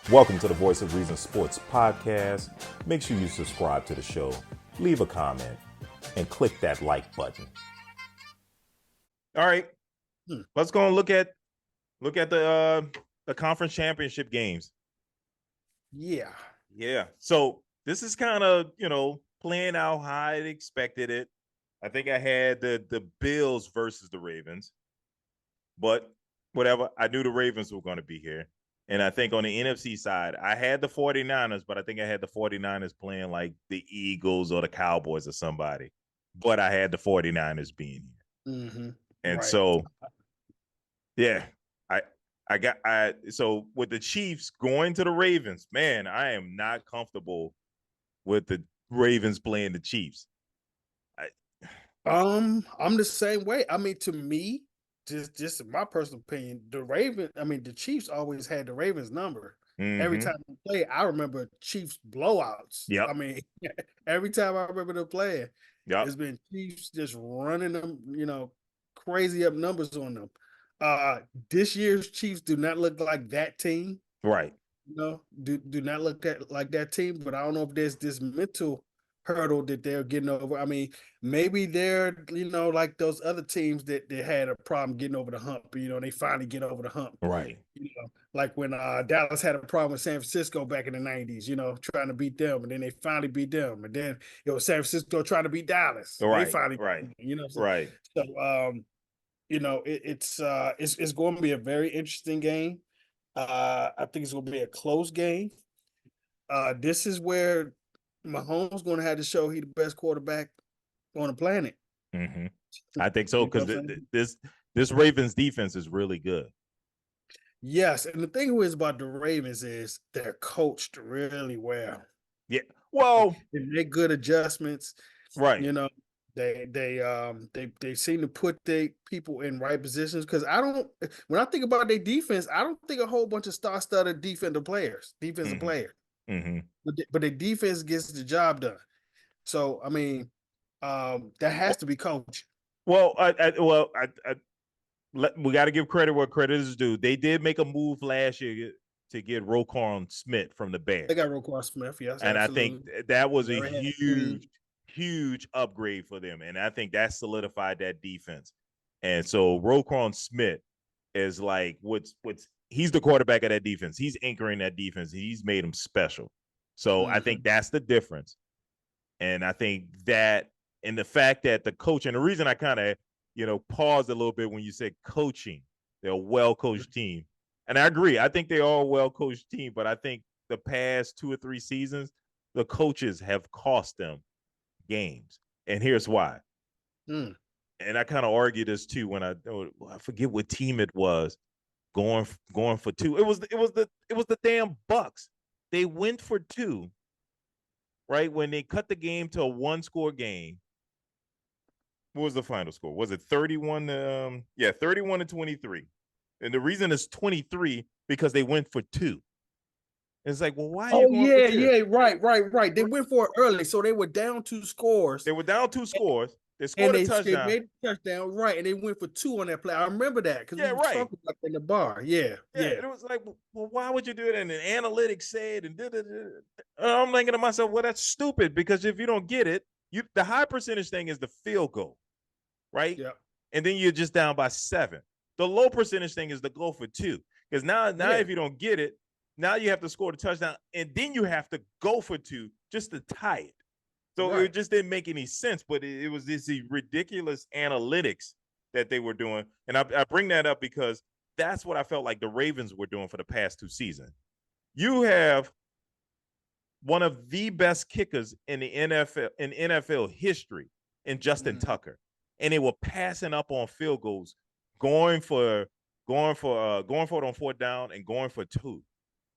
Welcome to the Voice of Reason Sports Podcast. Make sure you subscribe to the show, leave a comment, and click that like button. All right, let's go and look at the conference championship games. Yeah. So this is kind of playing out how I expected it. I think I had the Bills versus the Ravens, but whatever. I knew the Ravens were going to be here. And I think on the NFC side, I had the 49ers, but I think I had the 49ers playing like the Eagles or the Cowboys or somebody. But I had the 49ers being here. Mm-hmm. And right. so, yeah, so with the Chiefs going to the Ravens, man, I am not comfortable with the Ravens playing the Chiefs. I'm the same way. I mean, to me, just in my personal opinion, the Chiefs always had the Ravens number. Mm-hmm. Every time they play, I remember Chiefs blowouts. Yeah. I mean, every time I remember them playing, yep. It's been Chiefs just running them, crazy up numbers on them. This year's Chiefs do not look like that team. Right. Do not look like that team, but I don't know if there's this mental hurdle that they're getting over. I mean, maybe they're, like those other teams that had a problem getting over the hump. They finally get over the hump. Right. Like when Dallas had a problem with San Francisco back in the 90s, trying to beat them, and then they finally beat them. And then San Francisco trying to beat Dallas. Right. They finally right. Right. So it's going to be a very interesting game. I think it's going to be a close game. This is where Mahomes going to have to show he's the best quarterback on the planet. Mm-hmm. I think so, because this Ravens defense is really good. Yes, and the thing is about the Ravens is they're coached really well. Yeah, well, they make good adjustments. Right. They seem to put their people in right positions, because when I think about their defense, I don't think a whole bunch of star-studded defensive players. Mm-hmm. But the defense gets the job done. So I mean, that has to be coached. Well, we got to give credit where credit is due. They did make a move last year to get Roquan Smith from the Bears. They got Roquan Smith, yes, and absolutely. I think that was a huge upgrade for them, and I think that solidified that defense. And so Roquan Smith is like he's the quarterback of that defense. He's anchoring that defense. He's made them special. So I think that's the difference. And I think that, and the fact that the coach, and the reason I kind of, paused a little bit when you said coaching, they're a well-coached team. And I agree. I think they are a well-coached team, but I think the past 2 or 3 seasons, the coaches have cost them games. And here's why. And I kind of argued this too when I forget what team it was going for 2. It was the damn Bucks. They went for 2, right? When they cut the game to a 1-score game. What was the final score? Was it 31 to 23? And the reason it's 23 because they went for 2. It's like, well, why are you going for 2? Right. They went for it early, so they were down 2 scores. They were down 2 scores. They scored a touchdown. They made a touchdown, right? And they went for 2 on that play. I remember that because we were talking about in the bar. Yeah. It was like, well, why would you do it? And then analytics said, and I'm thinking to myself, well, that's stupid, because if you don't get it, the high percentage thing is the field goal, right? Yeah. And then you're just down by 7. The low percentage thing is the goal for 2, because now if you don't get it, now you have to score the touchdown, and then you have to go for 2 just to tie it. So It just didn't make any sense, but it was this ridiculous analytics that they were doing. And I bring that up because that's what I felt like the Ravens were doing for the past 2 seasons. You have one of the best kickers in the NFL history in Justin Tucker, and they were passing up on field goals, going for it on 4th down and going for 2.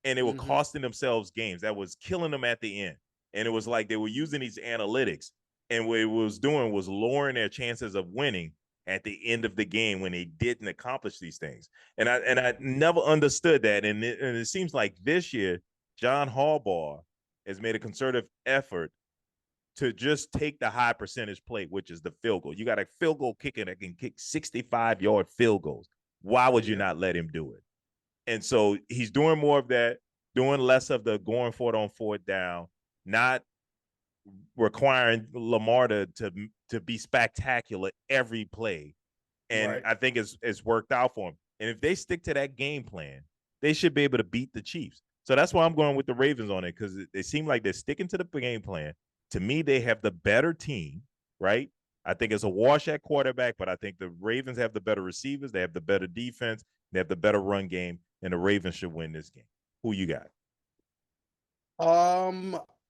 And they were costing themselves games. That was killing them at the end. And it was like they were using these analytics, and what it was doing was lowering their chances of winning at the end of the game when they didn't accomplish these things. And I never understood that. And it seems like this year, John Harbaugh has made a concerted effort to just take the high percentage play, which is the field goal. You got a field goal kicker that can kick 65-yard field goals. Why would you not let him do it? And so he's doing more of that. doing less of the going for it on fourth down, not requiring Lamar to be spectacular every play. And Right. I think it's worked out for them. And if they stick to that game plan, they should be able to beat the Chiefs. So that's why I'm going with the Ravens on it, because they seem like they're sticking to the game plan. To me, they have the better team, right? I think it's a wash at quarterback, but I think the Ravens have the better receivers. They have the better defense. They have the better run game, and the Ravens should win this game. Who you got?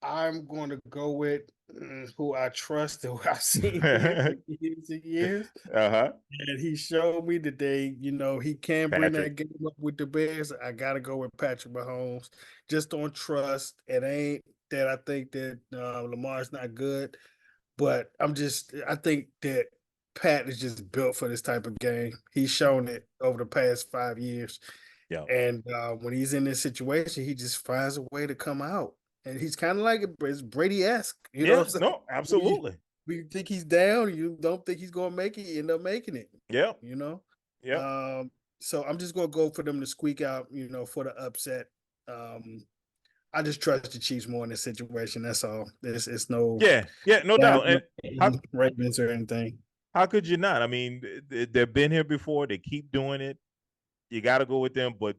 I'm going to go with who I trust and who I've seen here for years and years. Uh-huh. And he showed me today, he can bring Patrick. that game up with the Bears. I got to go with Patrick Mahomes just on trust. It ain't that I think that Lamar's not good, but I think that Pat is just built for this type of game. He's shown it over the past 5 years. Yeah. And when he's in this situation, he just finds a way to come out. And he's kind of like it's Brady-esque. You know Yeah. what I'm saying? No, absolutely. When you think he's down, you don't think he's going to make it, you end up making it. Yeah. You know? Yeah. So I'm just going to go for them to squeak out, for the upset. I just trust the Chiefs more in this situation. That's all. It's no Yeah. Yeah. No doubt. And how, Ravens or anything. how could you not? I mean, they've been here before. They keep doing it. You got to go with them, but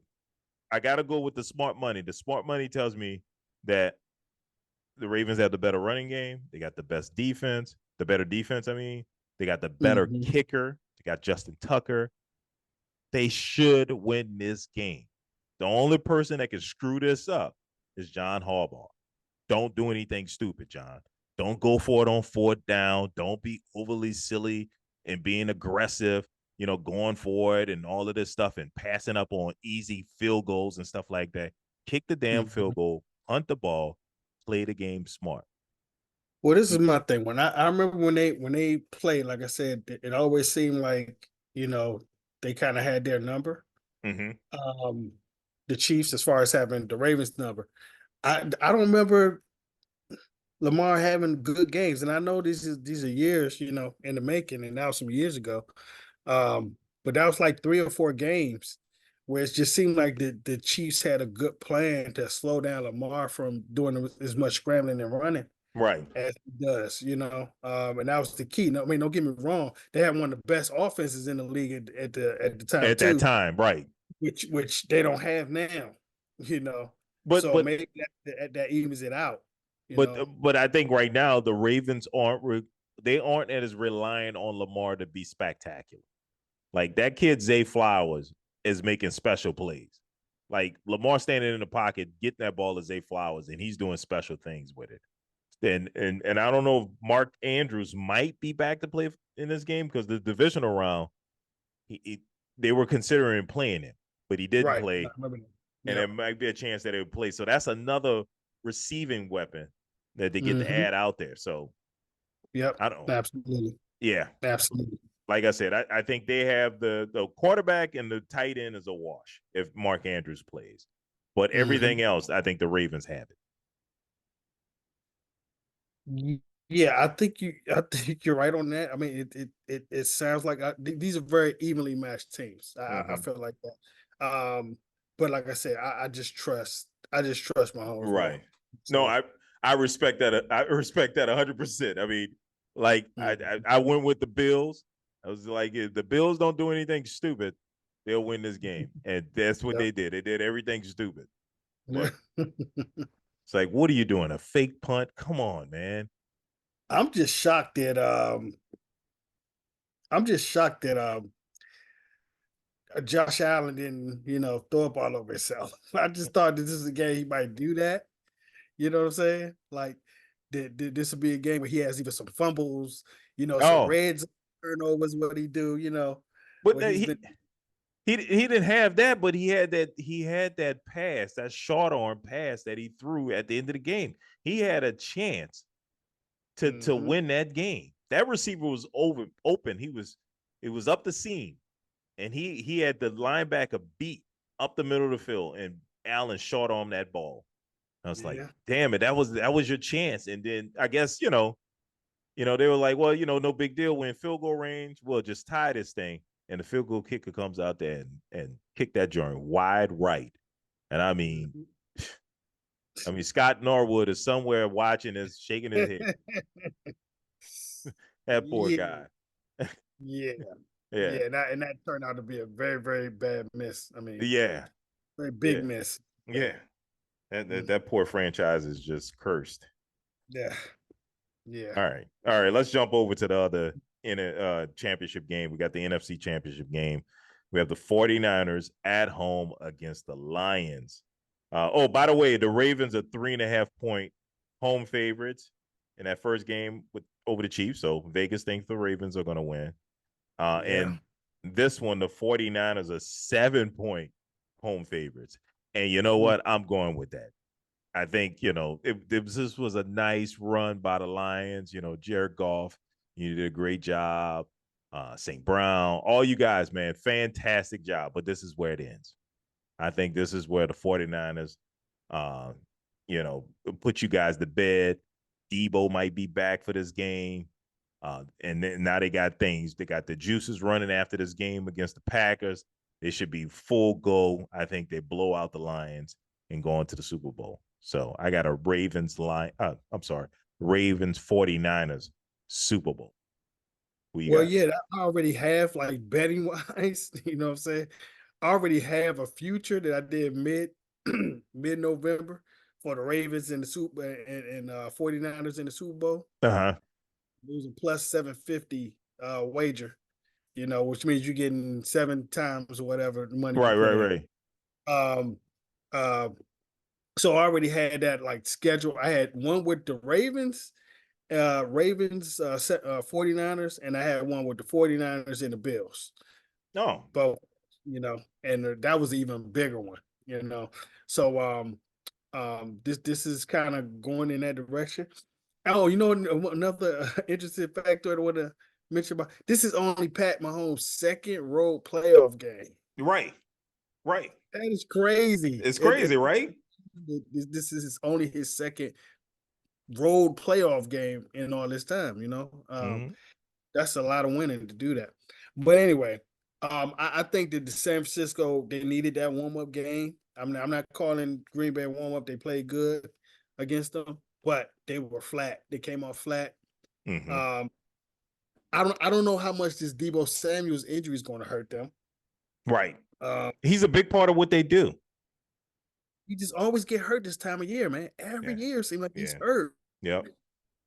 I got to go with the smart money. The smart money tells me that the Ravens have the better running game. They got the best defense, the better defense. I mean, they got the better kicker. They got Justin Tucker. They should win this game. The only person that can screw this up is John Harbaugh. Don't do anything stupid, John. Don't go for it on fourth down. Don't be overly silly and being aggressive, going for it and all of this stuff and passing up on easy field goals and stuff like that. Kick the damn field goal, hunt the ball, play the game smart. Well, this is my thing. When I remember when they played, like I said, it always seemed like, they kind of had their number. The Chiefs, as far as having the Ravens number. I don't remember Lamar having good games. And I know these are years, in the making, and that was some years ago. But that was like 3 or 4 games where it just seemed like the Chiefs had a good plan to slow down Lamar from doing as much scrambling and running. Right. As he does, and that was the key. No, I mean, don't get me wrong; they had one of the best offenses in the league at the time At that time, right? Which they don't have now, But So maybe that evens it out. But I think right now the Ravens aren't as reliant on Lamar to be spectacular. Like that kid Zay Flowers is making special plays. Like Lamar standing in the pocket, getting that ball to Zay Flowers, and he's doing special things with it. And I don't know if Mark Andrews might be back to play in this game because the divisional round, they were considering playing him, but he didn't play. And there might be a chance that it would play. So that's another receiving weapon that they get to add out there. So, I don't know. Absolutely. Yeah. Absolutely. Like I said, I think they have the quarterback and the tight end is a wash if Mark Andrews plays. But everything else, I think the Ravens have it. Yeah, I think you're right on that. I mean, it sounds like these are very evenly matched teams. I feel like that. But like I said, I just trust Mahomes. Right. So. No, I respect that. I respect that 100%. I mean, like I went with the Bills. I was like, if the Bills don't do anything stupid, they'll win this game, and that's what they did. They did everything stupid. But it's like, what are you doing? A fake punt? Come on, man. I'm just shocked that Josh Allen didn't, throw up all over himself. I just thought that this is a game he might do that. You know what I'm saying? Like this would be a game where he has even some fumbles, some red turnovers, what he do, But he didn't have that, but he had that pass, that short arm pass that he threw at the end of the game. He had a chance to win that game. That receiver was open. It was up the seam, and he had the linebacker beat up the middle of the field, and Allen short armed that ball. I was like, damn it, that was your chance. And then I guess they were like, well, no big deal. We're in field goal range. We'll just tie this thing. And the field goal kicker comes out there and kick that joint wide right. And I mean, I mean, Scott Norwood is somewhere watching this, shaking his head. That poor Yeah, guy. yeah, Yeah. yeah. And that turned out to be a very, very bad miss. I mean, Yeah. very big Yeah. miss. Yeah. That, Mm, that poor franchise is just cursed. yeah, yeah, All right. All right. Let's jump over to the other in a championship game. We got the NFC championship game. We have the 49ers at home against the Lions. Oh, by the way, the Ravens are 3.5-point home favorites in that first game with over the Chiefs. So Vegas thinks the Ravens are going to win. yeah. And this one, the 49ers are 7-point home favorites. And you know Mm. what? I'm going with that. I think, this was a nice run by the Lions. Jared Goff, you did a great job. St. Brown, all you guys, man, fantastic job. But this is where it ends. I think this is where the 49ers, uh, put you guys to bed. Debo might be back for this game. And then now they got things. They got the juices running after this game against the Packers. They should be full go. I think they blow out the Lions and go into the Super Bowl. So I got a Ravens 49ers Super Bowl. Who you Well, got? yeah, I already have like betting wise, you know what I'm saying? I already have a future that I did mid November for the Ravens in the Super and 49ers in the Super Bowl. Uh-huh. It was a plus 750 wager, which means you're getting 7 times or whatever the money you Right, put right, in. right. Um uh so I already had that like schedule. I had one with the Ravens 49ers, and I had one with the 49ers and the Bills. No. Both, and that was an even bigger one. So this is kind of going in that direction. Oh, another interesting factor I want to mention about this is only Pat Mahomes' second road playoff game. Right. Right. That is crazy. It's crazy, right? This is only his second road playoff game in all this time. Mm-hmm. That's a lot of winning to do that. But anyway, I think that the San Francisco, they needed that warm-up game. I'm not calling Green Bay warm-up. They played good against them, but they were flat. They came off flat. Mm-hmm. Um, I don't know how much this Debo Samuel's injury is going to hurt them. Right. Um, He's a big part of what they do. he just always get hurt this time of year, man. Yeah. Every year it seems like he's Yeah. hurt. Yep.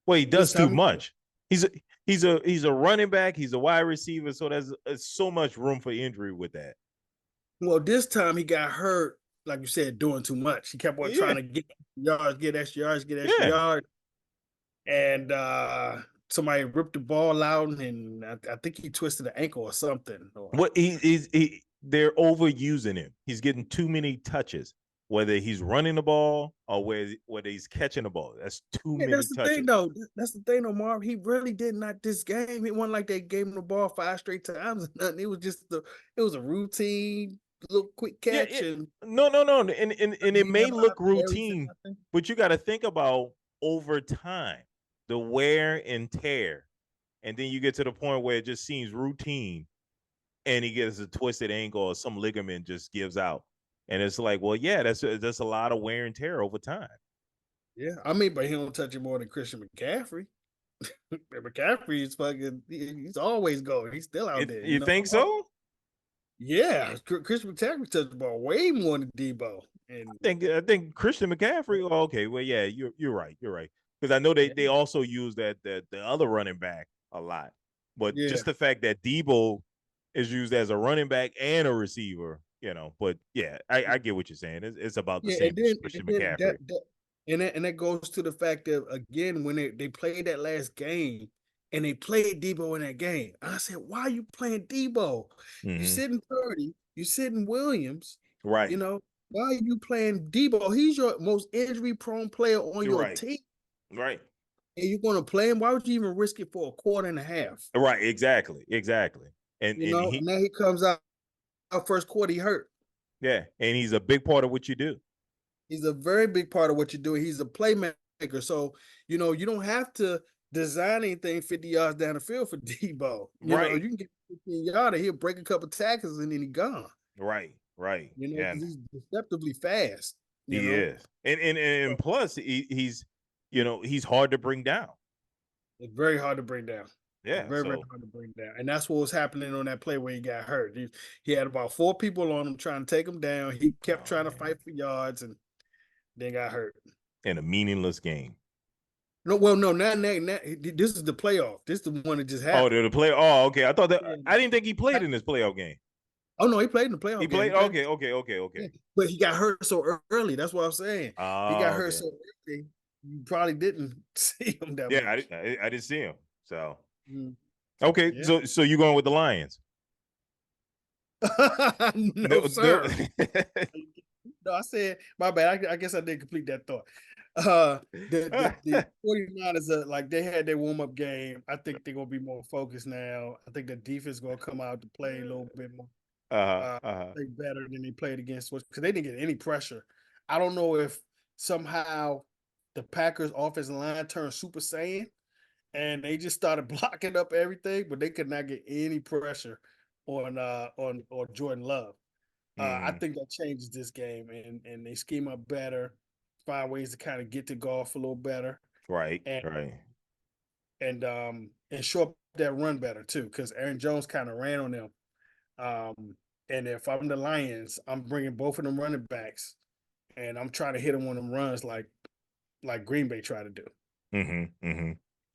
Well, he This does too time, much. He's a running back. He's a wide receiver. So there's so much room for injury with that. well, this time he got hurt, like you said, doing too much. He kept on Yeah. trying to get yards, get extra yards, get extra Yeah. yards. And somebody ripped the ball out, and I think he twisted the ankle or something. What they're overusing him. He's getting too many touches, whether he's running the ball or whether he's catching the ball. That's too Yeah, many that's the thing, touches. though. That's the thing, though, Marv. He really did not this game. It wasn't like they gave him the ball 5 straight times or nothing. It was just it was a routine little quick Yeah, catch, and no. And it he had may a lot look of carries and routine, nothing. but you got to think about over time, the wear and tear. And then you get to the point where it just seems routine and he gets a twisted ankle or some ligament just gives out. And it's like, well, yeah, that's a lot of wear and tear over time. Yeah, I mean, but he don't touch it more than Christian McCaffrey. McCaffrey is fucking. He's always going. He's still out there. You think so? Yeah, Christian McCaffrey touched the ball way more than Debo. And I think Christian McCaffrey. Oh, okay, well, yeah, you're right. You're right. Because I know they also use that the other running back a lot. But yeah, just the fact that Debo is used as a running back and a receiver, But yeah, I get what you're saying. It's about the yeah, same as Christian and then McCaffrey. that goes to the fact that again when they played that last game and they played Debo in that game, I said, why are you playing Debo? You Mm-hmm. sitting Purdy, you sitting Williams, Right. why are you playing Debo? He's your most injury prone player on You're your right. team. Right. And you're going to play him? Why would you even risk it for a quarter and a half? Right. Exactly. And And now he comes out first quarter, he hurt. yeah, and he's a big part of what you do. He's a very big part of what you're doing. He's a playmaker. So, you don't have to design anything 50 yards down the field for Debo. Right. You can get 15 yards, he'll break a couple tackles and then he's gone. Right. Right. Yeah. Because he's deceptively fast. You He know, is, and plus he's he's hard to bring down. it's very hard to bring down. Yeah, Very, very so hard to bring down. And that's what was happening on that play where he got hurt. He had about 4 people on him trying to take him down. He kept trying to fight for yards and then got hurt. in a meaningless game. No, well, no, not this is the playoff. This is the one that just Oh, happened. the play. Oh, okay. I thought that Yeah. I didn't think he played in this playoff game. Oh no, he played in the playoff He game. played. He played Okay. But he got hurt so early. That's what I'm saying. He got Oh, hurt okay. so early. You probably didn't see him that Yeah, much. I didn't see him. So Mm. okay, Yeah. so you going with the Lions? No, sir. No, I said my bad. I guess I didn't complete that thought. The 49ers are like they had their warm-up game. I think they're gonna be more focused now. I think the defense is gonna come out to play a little bit more play better than they played against because they didn't get any pressure. I don't know if somehow the Packers offensive line turned Super Saiyan and they just started blocking up everything, but they could not get any pressure on Jordan Love. I think that changes this game, and they scheme up better, find ways to kind of get to golf a little better, Right, and right. And show up that run better too, because Aaron Jones kind of ran on them. And if I'm the Lions, I'm bringing both of them running backs, and I'm trying to hit them on them runs like Green Bay tried to do.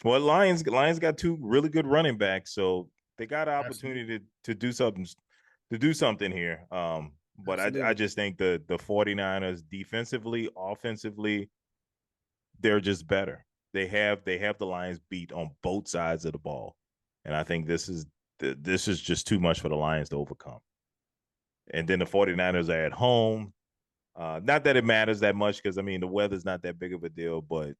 Well, Lions got 2 really good running backs, so they got an opportunity Absolutely. to do something here. But I just think the 49ers defensively, offensively, they're just better. They have the Lions beat on both sides of the ball, and I think this is just too much for the Lions to overcome. And then the 49ers are at home. Not that it matters that much because, I mean, the weather's not that big of a deal, but,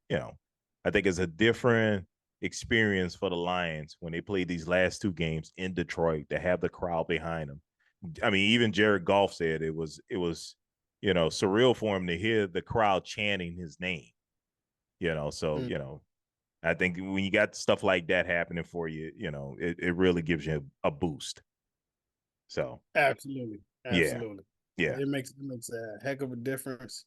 I think it's a different experience for the Lions when they play these last 2 games in Detroit to have the crowd behind them. I mean, even Jared Goff said it was surreal for him to hear the crowd chanting his name, so, I think when you got stuff like that happening for you, it really gives you a boost. So Absolutely. yeah. It makes a heck of a difference.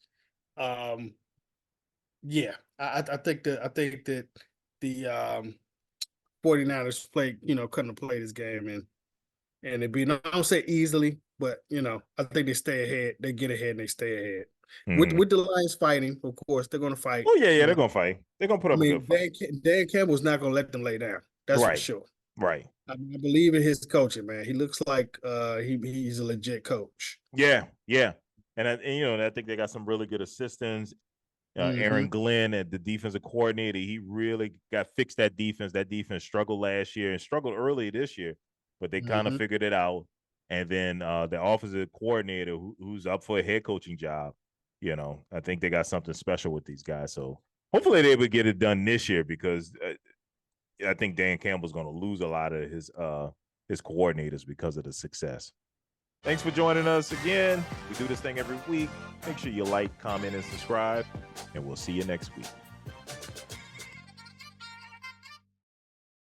Yeah, I think that the 49ers couldn't have played this game and it'd be I don't say easily, but I think they stay ahead. They get ahead and they stay ahead. With the Lions fighting, of course, they're gonna fight. Oh yeah, they're gonna fight. They're gonna put up a good fight. Dan Campbell's not gonna let them lay down. That's for sure. Right. I believe in his coaching, man. He looks like he's a legit coach. Yeah. And I think they got some really good assistants. Aaron Glenn, the defensive coordinator, he really got fixed that defense. That defense struggled last year and struggled early this year, but they kind of figured it out. And then the offensive coordinator, who's up for a head coaching job, I think they got something special with these guys. So hopefully they would get it done this year because I think Dan Campbell's going to lose a lot of his coordinators because of the success. Thanks for joining us again. We do this thing every week. Make sure you like, comment, and subscribe, and we'll see you next week.